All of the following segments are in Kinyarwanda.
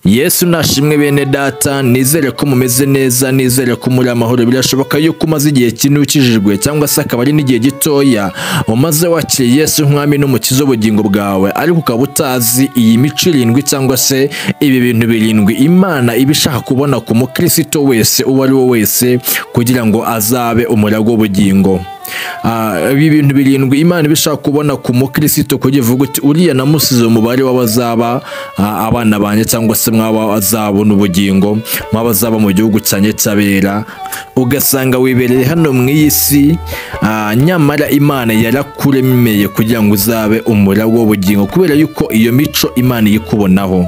Yesu nashimwe bene data, nizere ko mumeze neza, nizere ko muri amahoro. Birashoboka yuko umaze igihe kinini ukijijwe cyangwa se akaba ari n'igihe gitoya umaze wakiriye Yesu nk'umwami n'umukiza w'ubugingo bwawe, ariko ukaba utazi iyi mico irindwi cyangwa se ibi bintu birindwi Imana ibishaka kubona ku mukristo wese uwo ari we wese kugira ngo azabe umuragwa w'ubugingo. Ibi bintu birindwi Imana ibishaka kubona ku mukristo kugira uvuga uti uriya namusize umubare w'abazaba abana banjye cyangwa se mw'abazabona ubugingo, mw'abazaba mu gihugu cyanjye cy'abera. Ugasanga wibereye hano mu isi, nyamara Imana yarakuremeye kugira ngo uzabe umuragwa w'ubugingo kubera yuko iyo mico Imana yikubonaho.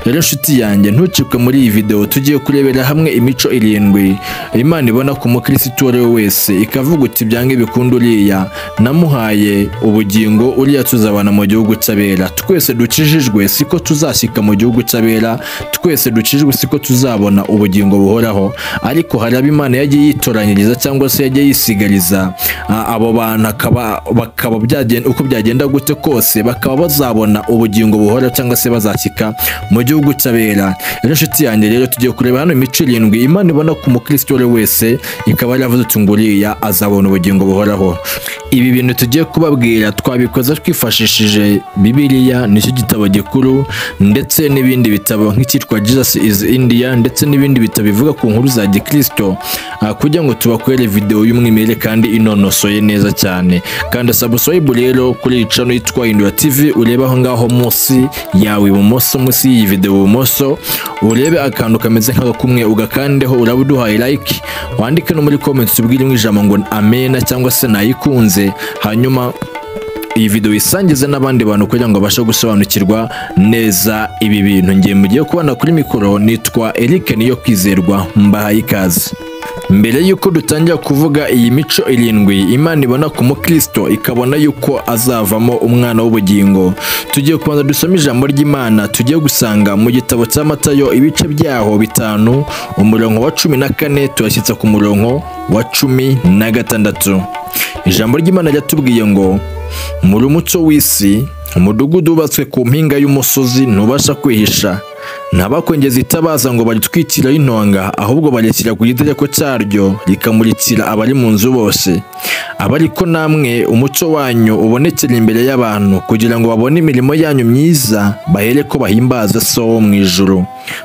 Rero nshuti yanjye, ntucikwe muri iyi video, tugiye kurebera hamwe imico irindwi Imana ibona ku mukristo uwo ari we wese, ikavuga uti byange bikunda uriya namuhaye ubugingo, uriya tuzabana mu gihugu cy'abera. Twese dukijijwe siko tuzashyika mu gihugu cy'abera, twese dukijijwe siko tuzabona ubugingo buhoraho, ariko hari abo Imana yagiye yitoranyiriza cyangwa se yagiye yisigariza abo bantu, bakaba byagenda uko byagenda gute kose bakaba bazabona ubugingo buhoraho cyangwa se bazashyika mu gihugu cy'abera. Rero nshuti yanjye, rero tugiye kureba hano imico irindwi Imana ibona ku mukristo wese, ikaba yaravuze uti nguriya azabona ubugingo buhoraho. Ibi bintu tugiye kubabwira twabikoze twifashishije Bibiliya, nicyo gitabo gikuru, ndetse n'ibindi bitabo nk'icyitwa Jesus is India, ndetse n'ibindi bitabo bivuga ku nkuru za gikristo, kugira ngo tubakorere video y'umwimerere kandi inonosoye neza cyane. Kandi subscribe rero kuri iyi channel yitwa Hindura TV, urebe aho ngaho munsi yawe ibumoso, munsi y'iyi video ibumoso urebe akantu kameze nk'agakumwe, ugakandeho, uraba uduhaye like, wandike no muri comments ubwire ijambo ngo amen cyangwa se nayikunze, hanyuma iyi video isangize n'abandi bantu kugira ngo bashe gusobanukirwa neza ibi bintu. Ngiye mugiye kubona kuri mikoro, nitwa Eric niyo kwizerwa, mbahaye ikaze. Mbere yuko dutangira kuvuga iyi mico irindwi Imana ibona ku mukristo ikabona yuko azavamo umwana w'ubugingo, tugiye kubanza dusoma ijambo ry'Imana. Tugiye gusanga mu gitabo cya Matayo ibice byaho 5 umurongo wa 14 turashyitsa ku murongo wa 16. Ijambo ry'Imana ryatubwiye ngo muri umuco w'isi, umudugudu ubatswe ku mpinga y'umusozi ntubasha kwihisha, ntabakongeza itabaza ngo baritwikiraho intonga, ahubwo barishyira ku gitereko cyaryo rikamurikira abari mu nzu bose. Abariko namwe umuco wanyu ubonekera imbere y'abantu, kugira ngo babone imirimo yanyu myiza, bahere ko bahimbaza So wo mu ijuru.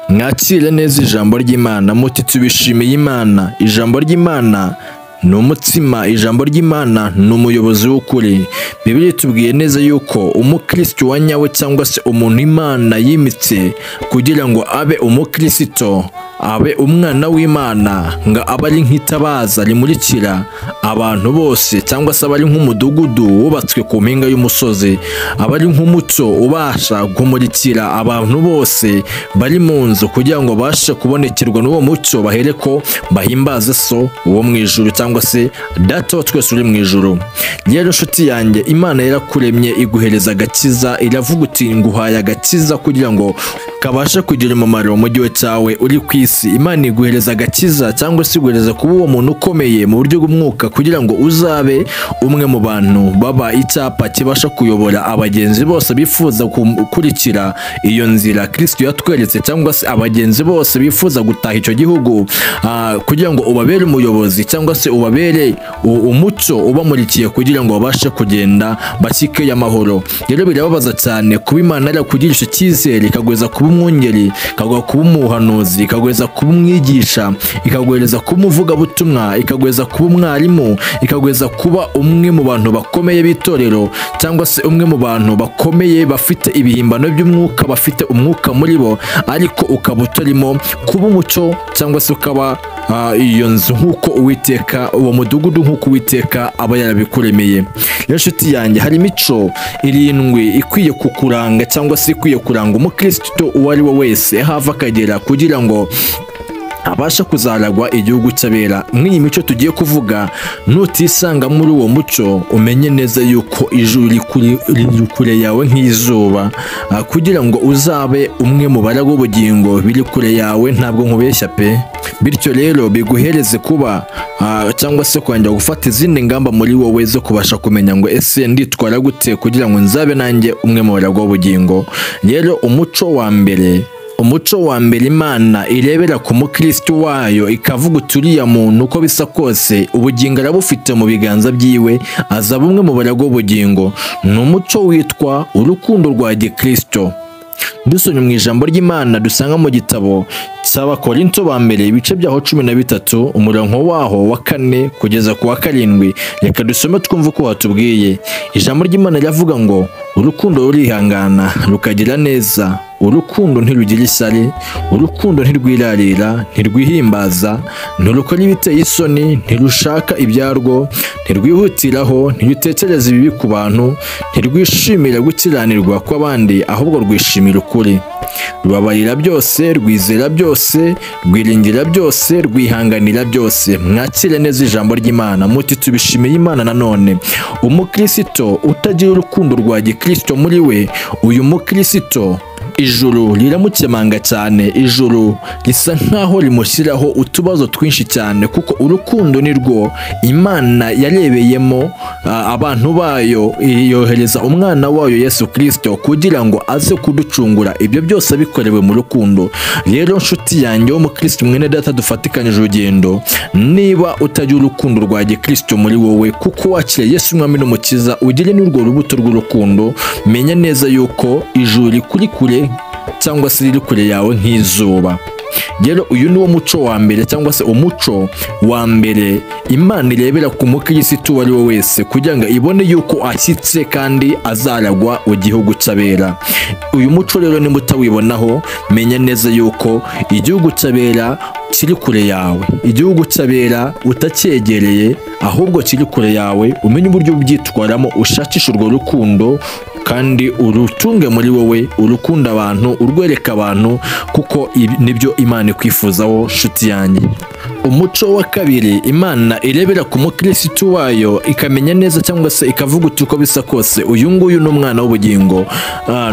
Mwakire neza ijambo ry'Imana, muti tubishimiye Imana. Ijambo ry'Imana ni umutsima, ijambo ry'Imana ni umuyobozi w'ukuri. Bibiliya itubwiye neza yuko umukristo wa nyawe cyangwa se umuntu Imana yimitse kugira ngo abe umukristo, abe umwana w'Imana, ngo abe ari nk'itabaza rimurikira abantu bose, cyangwa se abari nk'umudugudu wubatswe ku mpinga y'umusozi, abari nk'umucyo ubasha kumurikira abantu bose bari mu nzu, kugira ngo bashe kubonekerwa n'uwo mucyo, bahere ko bahimbaze So wo mu ijuru cyangwa se Data wa twese uri mu ijuru. Rero nshuti yanjye, Imana yarakuremye iguhereza agakiza, iravuga uti nguhaye agakiza kugira ngo kabasha kugira umumaro mu gihe cyawe uri ku isi. Imana iguhereza agakiza cyangwa se iguhereza kuba uwo muntu ukomeye mu buryo bw'umwuka, kugira ngo uzabe umwe mu bantu baba icyapa kibasha kuyobora abagenzi bose bifuza gukurikira iyo nzira Kristo yatweretse, cyangwa se abagenzi bose bifuza gutaha icyo gihugu, kugira ngo ubabere umuyobozi cyangwa se ubabere umucyo ubamurikiye kugira ngo babashe kugenda bashyike amahoro. Rero birababaza cyane kuba Imana yarakugirisha icyizere, ikagweza kuba umwungeri, ikagweza kuba umuhanuzi, ikagweza kuba umwigisha, ikagweza kuba umuvugabutumwa, ikagweza kuba umwarimu, ikagweza kuba umwe mu bantu bakomeye b'itorero, cyangwa se umwe mu bantu bakomeye bafite ibihimbano by'umwuka, bafite umwuka muri bo, ariko ukaba utarimo kuba umucyo cyangwa se ukaba iyo nzu nk'uko Uwiteka, uwo mudugudu nk'uko Uwiteka aba yarabikuremeye. Rero nshuti yanjye, hari imico irindwi ikwiye kukuranga cyangwa se ikwiye kuranga umukristo uwo ari we wese hava akagera, kugira ngo abasha kuzaragwa igihugu cy'abera. Nk'iyi mico tugiye kuvuga, nutisanga muri uwo muco umenye neza yuko ijuru riri kure yawe nk'izuba, kugira ngo uzabe umwe mu baragwa b'ubugingo biri kure yawe, ntabwo nkubeshya pe. Bityo rero biguhereze kuba cyangwa se kongera gufata izindi ngamba muri wowe zo kubasha kumenya ngo ese nditwara gute kugira ngo nzabe nanjye umwe mu baragwa b'ubugingo. Rero umuco wa mbere umuco wa mbere Imana irebera ku mukristo wayo ikavuga uturiya muntu uko bisa kose ubugingo arabufite mu biganza byiwe aza bumwe mu baragwa ubugingo. Ni umuco witwa urukundo rwa gikristo. Dusomye mu ijambo ry'Imana dusanga mu gitabo cy'Abakorinto ba mbere ibice byaho 13 umurongo waho wa 4 kugeza ku wa 7. Reka dusome twumve uko hatubwiye. Ijambo ry'Imana riravuga ngo urukundo rurihangana rukagira neza, urukundo ntirugira ishyari, urukundo ntirwirarira, ntirwihimbaza, ntirukora ibiteye isoni, ntirushaka ibyarwo, ntirwihutiraho, ntirutekereza ibibi ku bantu, ntirwishimira gukiranirwa kw'abandi ahubwo rwishimira ukuri. Rubabarira byose, rwizera byose, rwiringira byose, rwihanganira byose. Mwakire neza ijambo ry'Imana muti tubishimiye Imana. Nanone umukristo utagira urukundo rwa gikristo muri we, uyu mukristo ijuru riramukemanga cyane, ijuru risa nkaho rimushyiraho utubazo twinshi cyane, kuko urukundo ni rwo Imana yarebeyemo abantu bayo, yohereza umwana wayo Yesu Kristo kugira ngo aze kuducungura. Ibyo byose bikorewe mu rukundo. Rero nshuti yanjye wo mukristo mwene data dufatikanyije urugendo, niba utagira urukundo rwa gikristo muri wowe kuko wakiriye Yesu umwami n'umukiza, ugire n'urwo rubuto rw'urukundo, menya neza yuko ijuru rikuri kure cyangwa se riri kure yawe nk'izuba. Rero uyu ni wo muco wa mbere cyangwa se umuco wa mbere Imana irebera ku mukristo uwo ari we wese kugira ngo ibone yuko ashyitse kandi azaragwa mu gihugu cy'abera. Uyu muco rero nimba utawibonaho, menya neza yuko igihugu cy'abera kiri kure yawe, igihugu cy'abera utakyegereye ahubwo kiri kure yawe. Umenye uburyo ubyitwaramo, ushakisha urwo rukundo kandi urutunge muri wowe, urukunda abantu, urwereka abantu, kuko nibyo Imana ikwifuzaho nshuti yanjye. Umuco wa kabiri Imana irebera ku mukristo wayo ikamenya neza cyangwa se ikavuga uko bisa kose uyu nguyu ni umwana w'ubugingo.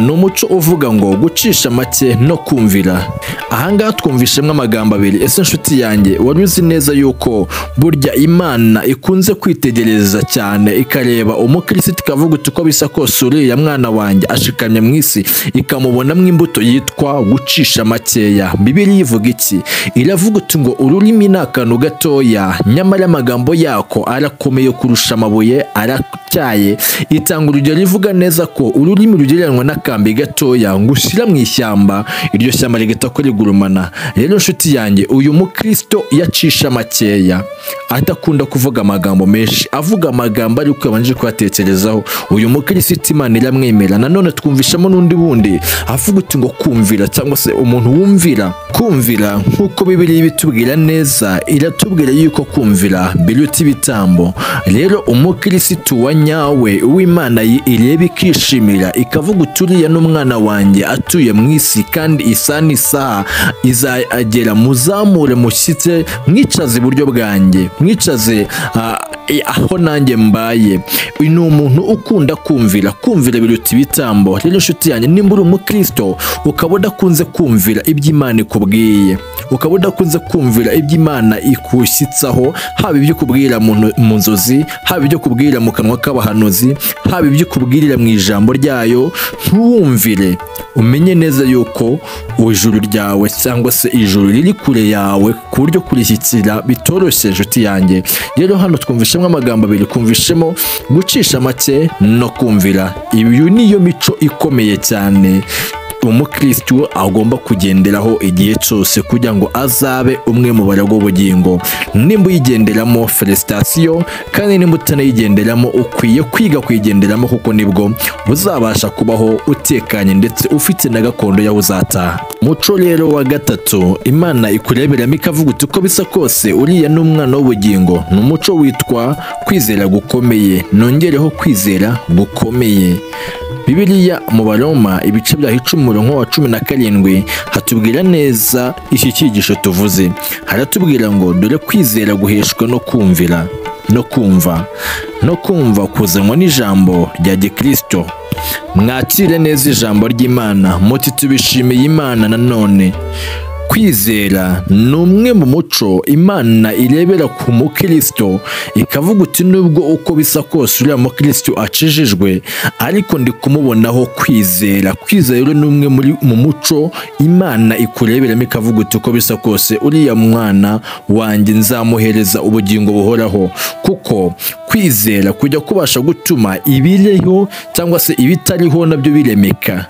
Ni umuco uvuga ngo gucisha make no kumvira. Ahangaha twumvishemo amagambo abiri. Ese nshuti yanjye wari uzi neza yuko burya Imana ikunze kwitegereza cyane ikareba umukristo ikavuga uko bisa kose uriya mwana wanjye ashikamye mu isi, ikamubonamo imbuto yitwa gucisha makeya. Bibiliya ivuga iki? Iravuga ngo ururimi ni akantu gatoya, nyamara amagambo yako arakomeye kurusha amabuye, aratyaye. Itanga urugero rivuga neza ko ururimi rugereranywa n'akambi gatoya ngo ushyira mu ishyamba, iryo shyamba rigahita ko rigurumana. Rero nshuti yanjye, uyu mukristo yacisha makeya, adakunda kuvuga amagambo menshi, avuga amagambo ariko yabanje kuyatekerezaho, uyu mukristo Imana iramwemera. Nanone twumvishamo n'undi bundi avuga ngo kumvira cyangwa se umuntu wumvira. Kumvira nk'uko Bibiliya ibitubwira neza, iratubwira yuko kumvira biruta ibitambo. Rero umukristo wa nyawe uw'Imana ireba ikishimira ikavuga uturiya n'umwana wanjye atuye mu isi, kandi isa n'isaha izagera muzamure mushyitse, mwicaze iburyo bwanjye, mwicaze aho nanjye mbaye. Uyu ni umuntu ukunda kumvira. Kumvira biruta ibitambo. Rero nshuti yanjye, nimba uri umukristo ukaba udakunze kumvira ibyo Imana ikubwiye, ukaba udakunze kumvira ibyo Imana ikushyitsaho, haba ibyo kubwira mu nzozi, haba ibyo kubwira mu kanwa k'abahanuzi, haba ibyo kubwirira mu ijambo ryayo, ntuwumvire. Umenye neza yuko ijuru ryawe cyangwa se ijuru riri kure yawe ku buryo kurishyikira bitoroshye nshuti yanjye. Rero hano twumvishemo amagambo abiri, kumvishemo gucisha make no kumvira. Iyo niyo mico ikomeye cyane umukristo agomba kugenderaho igihe cyose kugira ngo azabe umwe mu baragwa ubugingo. Nimba uyigenderamo felicitation, kandi nimba utanayigenderamo ukwiye kwiga kuyigenderamo, kuko nibwo uzabasha kubaho utekanye ndetse ufite na gakondo yaho uzataha. Muco rero wa gatatu Imana ikureberamo ikavuga uko bisa kose uriya n'umwana w'ubugingo, ni umuco witwa kwizera gukomeye. Nongereho kwizera gukomeye. Bibiliya mu Baroma ibice bya 10:17 hatubwira neza iki cyigisho tuvuze. Haratubwira ngo dore kwizera guheshwa no kumvira, no kumva kuzanwa n'ijambo rya gikristo. Mwakire neza ijambo ry'Imana muti tubishimiye Imana. Nanone Kwizera ni umwe mu muco Imana irebera ku mukristo ikavuga uti nubwo uko bisa kose uriya mukristo acishijwe ariko ndi kumubonaho kwizera. Kwizera rero ni umwe mu muco Imana ikureberamo ikavuga uti uko bisa kose uriya mwana wanjye nzamuhereza ubugingo buhoraho. Kuko kwizera kujya kubasha gutuma ibiriho cyangwa se ibitariho nabyo biremeka,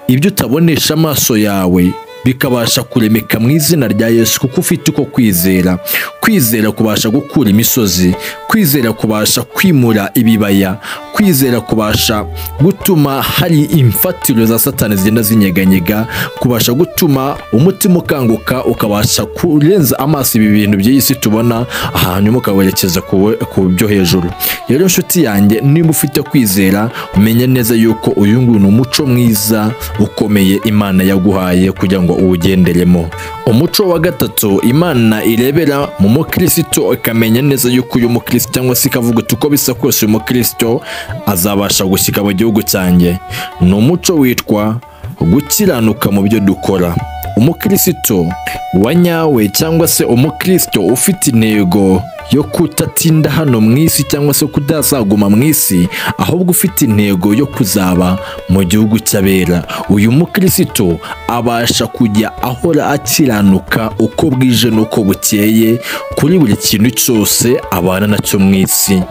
ibyo utabonesha amaso yawe bikabasha kuremeka mu izina rya Yesu, kuko ufite uko kwizera. Kwizera kubasha gukura imisozi, kwizera kubasha kwimura ibibaya, kwizera kubasha gutuma hari imfatiro za Satani zigenda zinyeganyega, kubasha gutuma umutima ukanguka ukabasha kurenza amaso ibi bintu by'isi tubona, hanyuma ukawerekeza ku byo hejuru. Rero nshuti yanjye, niba ufite kwizera umenye neza yuko uyu nguyu ni umuco mwiza ukomeye Imana yaguhaye kugira ngo uwugenderemo. Umuco wa gatatu Imana irebera mu mukristo ikamenya neza yuko uyu mukristo cyangwa se ikavuga uti uko bisa kose uyu mukristo azabasha gushyika mu gihugu cyanjye, ni umuco witwa gukiranuka mu byo dukora. Umukristo wa nyawe cyangwa se umukristo ufite intego yo kutatinda hano mu isi cyangwa se kutazaguma mu isi, ahubwo ufite intego yo kuzaba mu gihugu cy'abera, uyu mukristo abasha kujya ahora akiranuka uko bwije n'uko bukeye kuri buri kintu cyose abana nacyo mu isi.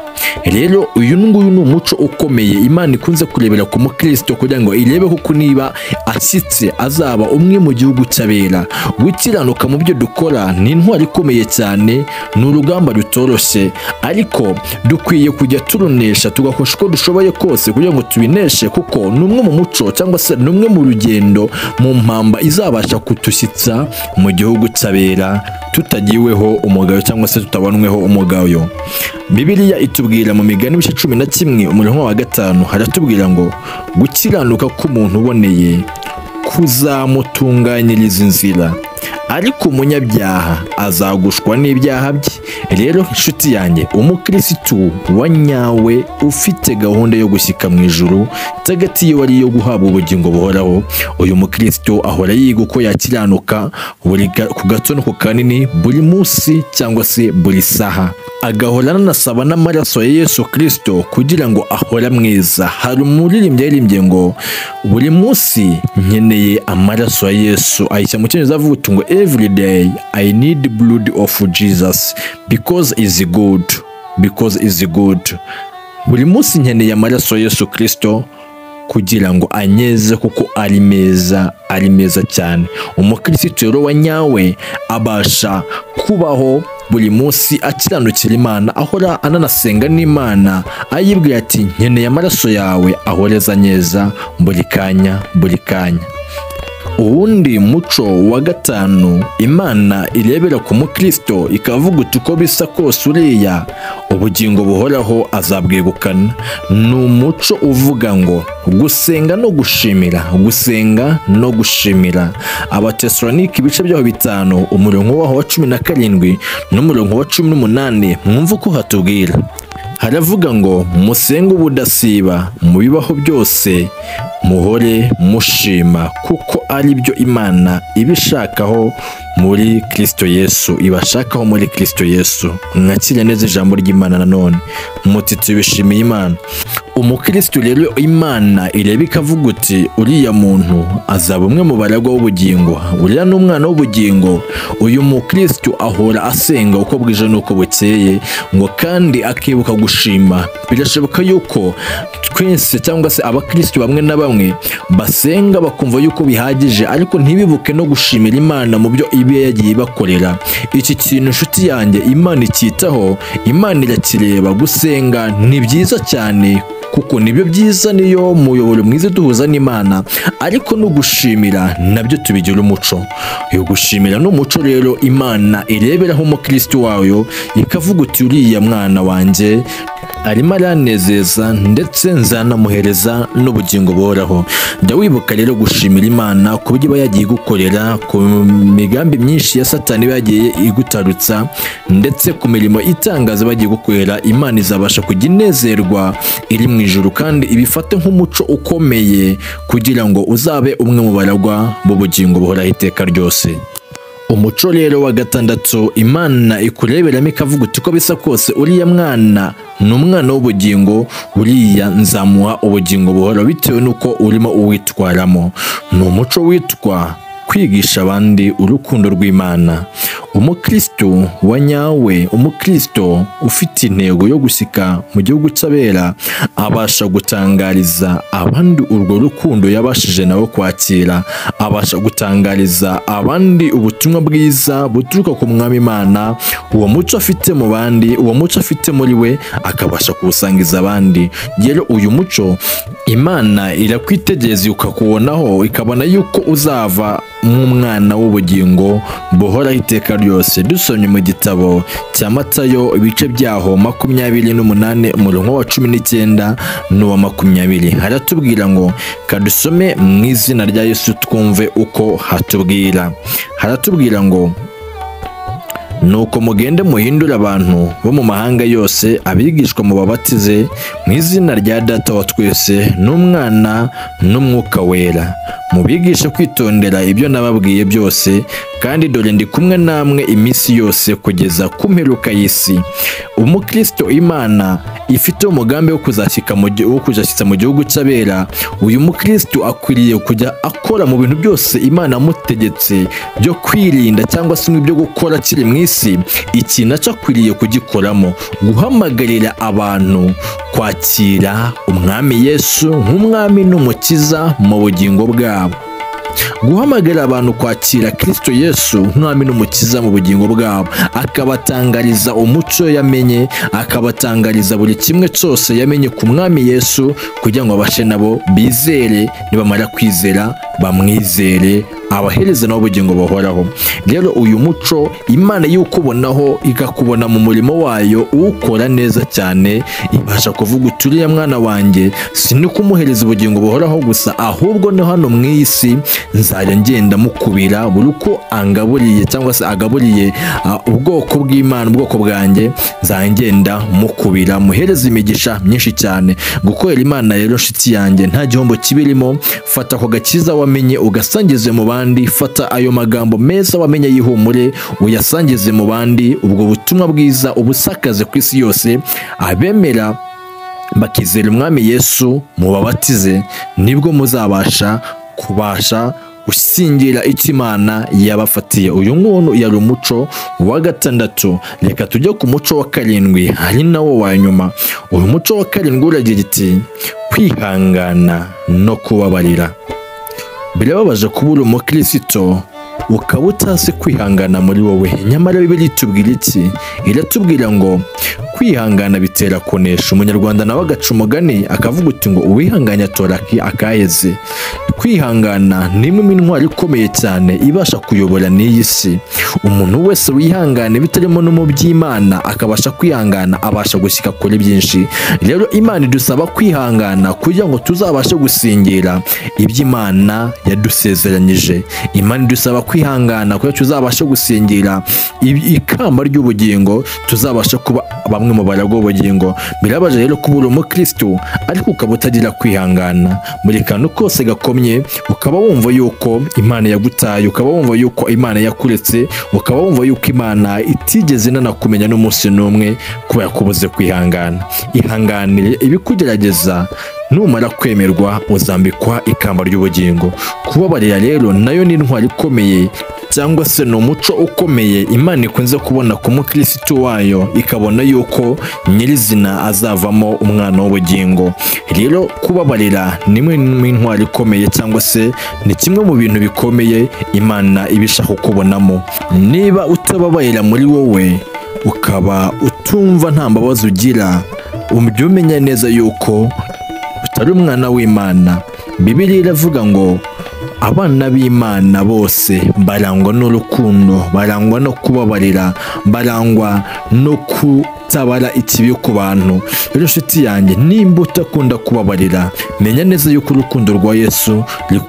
Rero uyu nguyu ni umuco ukomeye Imana ikunze kurebera ku mukristo kugira ngo irebe kuko niba ashyitse azaba umwe mu gihugu cy'abera. Gukiranuka mu byo dukora ni intwari ikomeye cyane, ni urugamba rutoroshye, ariko dukwiye kujya turunesha tugakosha uko dushoboye kose kugira ngo tubineshe, kuko ni umwe mu muco cyangwa se ni umwe mu rugendo mu mpamba izabasha kutushyitsa mu gihugu cy'abera tutagiweho umugayo cyangwa se tutabonweho umugayo. Bibiliya itubwira mu Migani ibice 11 umurongo wa 5 haratubwira ngo gukiranuka k'umuntu uboneye kuzamutunganyiriza inzira, ariko umunyabyaha azagushwa n'ibyaha bye. Rero inshuti yanjye, umukristo wa nyawe ufite gahunda yo gushyika mu ijuru tagati iyo ari yo guhabwa ubugingo buhoraho, uyu mukristo ahora yiga uko yakiranuka ku gato no ku kanini, buri munsi cyangwa se buri saha, agahora anasaba n'amaraso ya Yesu Kristo kugira ngo ahora mwiza. Hari umuririmbyi yaririmbye ngo buri munsi nkeneye amaraso ya Yesu, ayishya mu cyongereza avuga ngo every day I need blood of Jesus because is good, because is good. Buri munsi nkeneye amaraso ya Yesu Kristo kugira ngo anyeze kuko ari meza cyane. Umukristo rero wa nyawe abasha kubaho buri munsi akiranukira Imana, ahora ananasenga n'Imana ayibwira ati nkeneye amaraso yawe ahoreza nyeza buri kanya. Uwundi muco wa gatanu Imana irebera ku mukristo ikavuga uti uko bisa kose uriya ubugingo buhoraho azabwegukana, ni umuco uvuga ngo gusenga no gushimira. Abatesalonike ibice byaho 5 umurongo waho wa 17 n'umurongo wa 18 mwumva uko hatubwira. Haravuga ngo musenge ubudasiba, mu bibaho byose muhore mushima, kuko ari byo Imana ibishakaho muri Kristo Yesu, ibashakaho muri Kristo Yesu. Mwakire neza ijambo ry'Imana nanone muti tubishimiye Imana. Umukristo rero Imana ireba ikavuga uti uriya muntu azaba umwe mu baragwa w'ubugingo, uriya ni umwana w'ubugingo. Uyu mukristo ahora asenga uko bwije n'uko bukeye, ngo kandi akibuka gushima. Birashoboka yuko twese cyangwa se abakristo bamwe na bamwe basenga bakumva yuko bihagije, ariko ntibibuke no gushimira Imana mu byo ibe yagiye bakorera. Iki kintu inshuti yanjye Imana icyitaho, Imana irakireba. Gusenga ni byiza cyane kuko nibyo byiza, niyo muyoboro mwiza duhuza n'Imana, ariko no gushimira nabyo tubigira umuco. Yo gushimira n'umuco rero Imana ireberaho umukristo wayo ikavuga uti uriya mwana wanjye arimo aranezeza ndetse nzanamuhereza n'ubugingo buhoraho. Jya wibuka rero gushimira Imana ku buryo iba yagiye gukorera, ku migambi myinshi ya Satani bagiye igutarutsa, ndetse ku mirimo itangaza bagiye gukorera. Imana izabasha kujya inezerwa iri mu ijuru, kandi ibifate nk'umuco ukomeye kugira ngo uzabe umwe mu baragwa b'ubugingo buhoraho iteka ryose. umuco rero wa gatandatu Imana ikureberamo ikavuga uti uko bisa kose uriya mwana ni umwana w'ubugingo, uriya nzamuha ubugingo buhoro bitewe n'uko urimo uwitwaramo. Ni umuco witwa kwigisha abandi urukundo rw'Imana. Umukristo wa nyawe, umukristo ufite intego yo gusika mu gihugu cy'abera, abasha gutangariza abandi urwo rukundo yabashije nawe kwakira, abasha gutangariza abandi ubutumwa bwiza buturuka ku Mwami Imana. Uwo muco afite mu bandi, uwo muco afite muri we, akabasha kuwusangiza abandi. Rero uyu muco Imana irakwitegereza ukakubonaho, ikabona yuko uzava nk'umwana w'ubugingo buhoraho iteka ryose. Dusomye mu gitabo cya Matayo ibice byaho 28 umurongo wa 19 n'uwa 20, haratubwira ngo kadusome mu izina rya Yesu twumve uko hatubwira. Haratubwira ngo nuko mugende muhindura abantu bo mu mahanga yose, abigishwa mu babatize mu izina rya Data wa twese n'Umwana n'Umwuka wera, mubigishe kwitondera ibyo nababwiye byose, kandi dore ndi kumwe namwe iminsi yose kugeza ku mperuka y'isi. Umukristo Imana ifite umugambi wo kuzashyitsa mu gihugu cy'abera. Uyu mukristo akwiriye kujya akora mu bintu byose Imana amutegetse byo kwirinda cyangwa se ibyo gukora kiri mu isi, ikintu akwiriye kugikoramo, guhamagarira abantu kwakira Umwami Yesu nk'Umwami n'Umukiza mu bugingo bwabo. Guhamagarira abantu kwakira Kristo Yesu nk'Umwami n'Umukiza mu bugingo bwabo, akabatangariza umuco yamenye, akabatangariza buri kimwe cyose yamenye ku Mwami Yesu, kugira ngo abashe nabo bizere, nibamara kwizera bamwizere, abahereze nabo ubugingo buhoraho. Rero uyu muco Imana yukubonaho, ikakubona mu murimo wayo ukora neza cyane, ibasha kuvuga uti uriya mwana wanjye si kumuhereza ubugingo buhoraho gusa, ahubwo no hano mu isi nzajya ngenda mukubira buri uko angaburiye cyangwa se agaburiye ubwoko bw'Imana, ubwoko bwanjye, nzajya ngenda mukubira, muhereza imigisha myinshi cyane. Gukorera Imana rero nshuti yanjye nta gihombo kibirimo. Fata ako gakiza wamenye ugasangize mu bandi, fata ayo magambo meza wamenye y'ihumure uyasangize mu bandi, ubwo butumwa bwiza ubusakaze ku isi yose. Abemera bakizera Umwami Yesu mubabatize, nibwo muzabasha gusingira icyo Imana yabafatiye. Uyu nguyu yari umuco wa gatandatu. Reka tujye ku muco wa karindwi, ari nawo wa nyuma. Uyu muco wa karindwi uragira iti kwihangana no kubabarira. Birababaje kuba uri umukristo ukaba utazi kwihangana muri wowe. Nyamara Bibiliya itubwira iki? Iratubwira ngo kwihangana bitera kunesha. Umunyarwanda nawe agaca umugani akavuga uti ngo uwihanganya atora akaheze. Kwihangana ni imwe mu ntwari ikomeye cyane ibasha kuyobora n'iyi si. Umuntu wese wihangana bitarimo no mu by'Imana akabasha kwihangana, abasha gushyika kuri byinshi. Rero Imana idusaba kwihangana kugira ngo tuzabashe gusingira iby'Imana yadusezeranyije. Imana idusaba kwihangana kugira tuzabashe gusingira ikamba ry'ubugingo, tuzabashe kuba bamwe mu baragwa ubugingo. Birabaje rero kuba uri umukristo ariko ukaba utagira kwihangana muri kantu kose gakomye, ukaba wumva yuko Imana yagutaye, ukaba wumva yuko Imana yakuretse, ukaba wumva yuko Imana itigeze nanakumenya n'umunsi n'umwe kubera kubuze kwihangana. Ihanganire ibikugerageza, numara kwemerwa uzambikwa ikamba ry'ubugingo. Kubabarira rero nayo ni intwari ikomeye, cyangwa se ni umuco ukomeye Imana ikunze kubona ku mukristo wayo, ikabona yuko nyirizina azavamo umwana w'ubugingo. Rero kubabarira ni imwe mu intwari ikomeye, cyangwa se ni kimwe mu bintu bikomeye Imana ibishaka kubonamo. Niba utababarira muri wowe, ukaba utumva nta mbabazi ugira, ujye umenya neza yuko utari umwana w'Imana. Bibiliya iravuga ngo abana b'Imana bose barangwa n'urukundo, barangwa no kubabarira, barangwa no kutabara ikibi ku bantu. Rero nshuti yanjye, nimba utakunda kubabarira, menya neza yuko urukundo rwa Yesu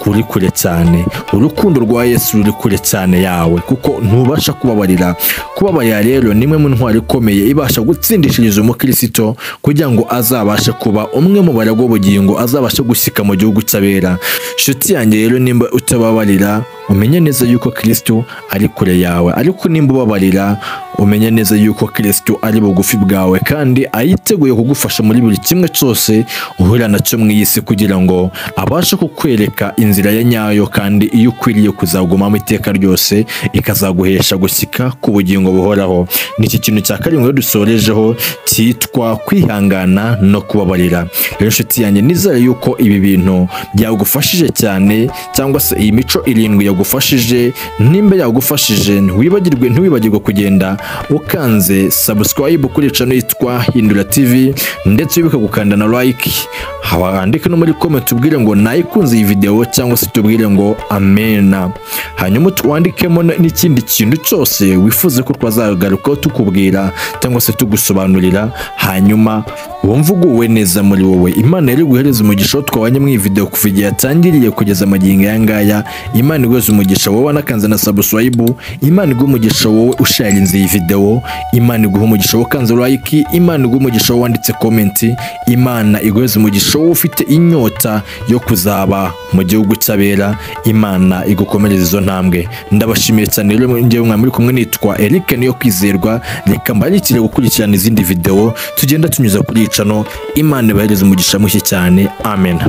ruri kure cyane. Urukundo rwa Yesu ruri kure cyane yawe, kuko ntubasha kubabarira. Kubabarira rero ni imwe mu ntwari ikomeye ibasha gutsindishiriza umukristo kugira ngo azabashe kuba umwe mu baragwa ubugingo, azabashe gushyika mu gihugu cy'abera. Nshuti yanjye rero, nimba nimba utababarira umenye neza yuko Kristo ari kure yawe, ariko nimba ubabarira umenye neza yuko Kristo ari bugufi bwawe kandi ayiteguye kugufasha muri buri kimwe cyose uhura nacyo mu isi kugira ngo abashe kukwereka inzira ya nyayo kandi iyo ukwiriye kuzagumamo iteka ryose ikazaguhesha gushyika ku bugingo buhoraho. Ni iki kintu cya karindwi dusorejeho cyitwa kwihangana no kubabarira. Rero inshuti yanjye nizere yuko ibi bintu byagufashije cyane, cyangwa se iyi mico irindwi yagufashije. Nimba yagufashije ntiwibagirwe kugenda ukanze subscribe kuri channel yitwa Hindura TV, ndetse wibuke gukanda na like, handika no muri comment ubwire ngo nayikunze iyi video cyangwa se tubwire ngo amena. Hanyuma twandikemo n'ikindi kintu cyose wifuze ko twazagarukaho tukubwira cyangwa se tugusobanurira, hanyuma wumva uguwe neza muri wowe. Imana iri guhereza umugisha twabanye mu iyi video kuva igihe yatangiriye kugeza magingo aya ngaya. Imana igweze umugisha wowe wanakanze na subscribe, Imana iguhe umugisha wowe usharinze iyi video, Imana iguhe umugisha wowe kanze like, Imana iguhe umugisha wowe wanditse comment, Imana igweze umugisha wowe ufite inyota yo kuzaba mu gihugu cy'abera, Imana igukomereza izo ntambwe. Ndabashimiye cyane rero ngewe mwamuri kumwe nitwa Eric niyo kwizerwa. Reka mbarikire gukurikirana izindi video tugenda tunyuza kuri channel. Imana ibahereze umugisha mushye cyane. Amen.